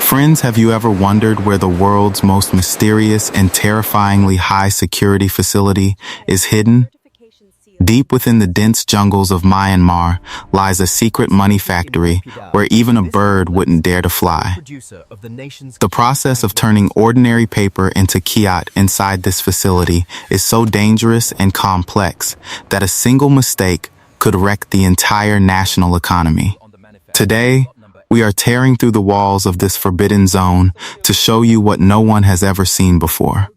Friends, have you ever wondered where the world's most mysterious and terrifyingly high security facility is hidden? Deep within the dense jungles of Myanmar lies a secret money factory where even a bird wouldn't dare to fly. The process of turning ordinary paper into kyat inside this facility is so dangerous and complex that a single mistake could wreck the entire national economy. Today, we are tearing through the walls of this forbidden zone to show you what no one has ever seen before.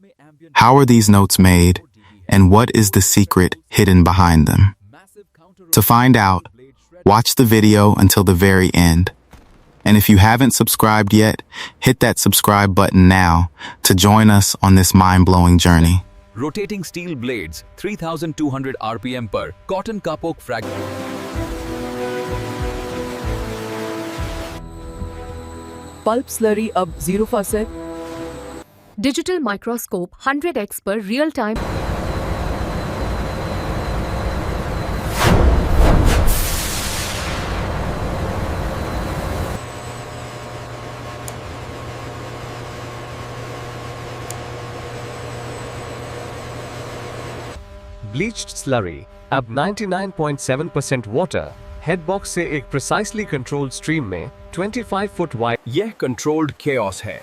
How are these notes made, and what is the secret hidden behind them? To find out, watch the video until the very end. And if you haven't subscribed yet, hit that subscribe button now to join us on this mind-blowing journey. Rotating steel blades, 3200 RPM per cotton kapok fragment. Pulp slurry अब 0%. Digital microscope 100x per real time. Bleached slurry अब 99.7% water. हेडबॉक्स से एक precisely controlled stream में 25 foot wide यह controlled chaos है.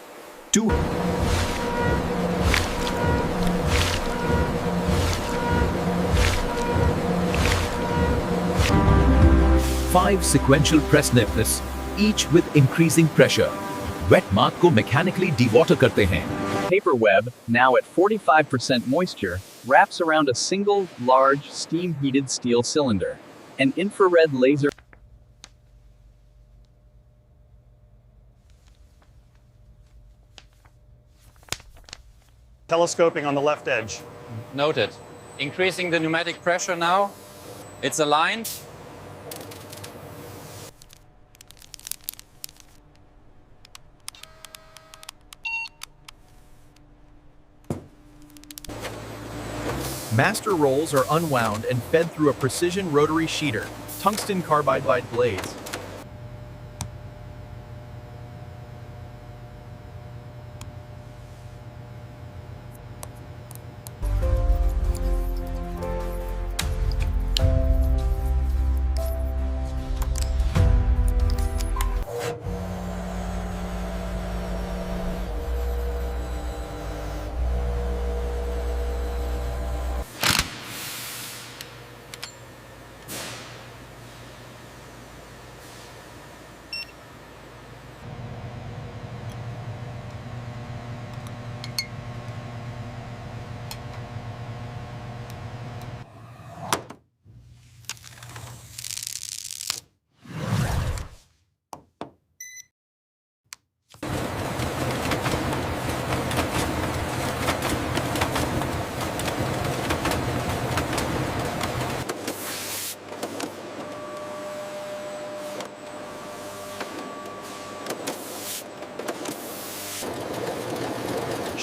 5 sequential press nipples, each with increasing pressure. Wet mark को mechanically dewater करते हैं. Paper web, now at 45% moisture, wraps around a single, large, steam-heated steel cylinder. An infrared laser telescoping on the left edge. Noted. Increasing the pneumatic pressure now. It's aligned. master rolls are unwound and fed through a precision rotary sheeter, tungsten carbide blades.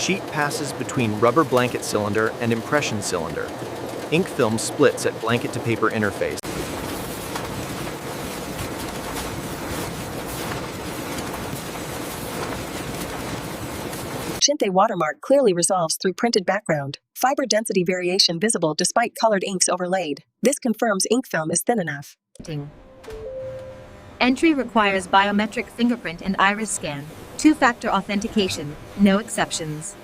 Sheet passes between rubber blanket cylinder and impression cylinder. Ink film splits at blanket to paper interface. Shinte watermark clearly resolves through printed background. Fiber density variation visible despite colored inks overlaid. This confirms ink film is thin enough. Entry requires biometric fingerprint and iris scan. Two-factor authentication, no exceptions.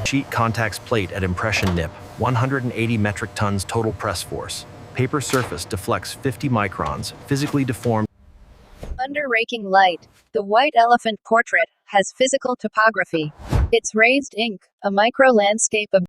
Sheet contacts plate at impression nip, 180 metric tons total press force. Paper surface deflects 50 microns, physically deformed. Under raking light, the white elephant portrait has physical topography. It's raised ink, a micro-landscape of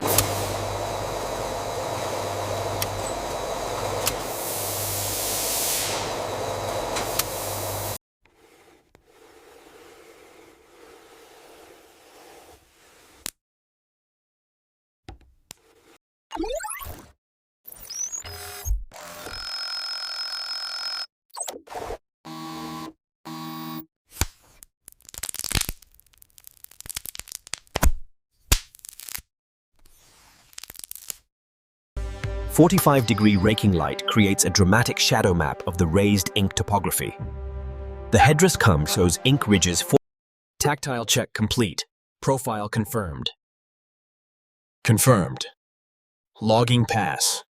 45-degree raking light creates a dramatic shadow map of the raised ink topography. The headdress cum shows ink ridges. Tactile check complete. Profile confirmed. Confirmed. Logging pass.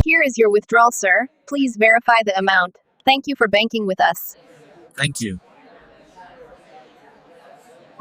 Here is your withdrawal, sir. Please verify the amount. Thank you for banking with us. Thank you.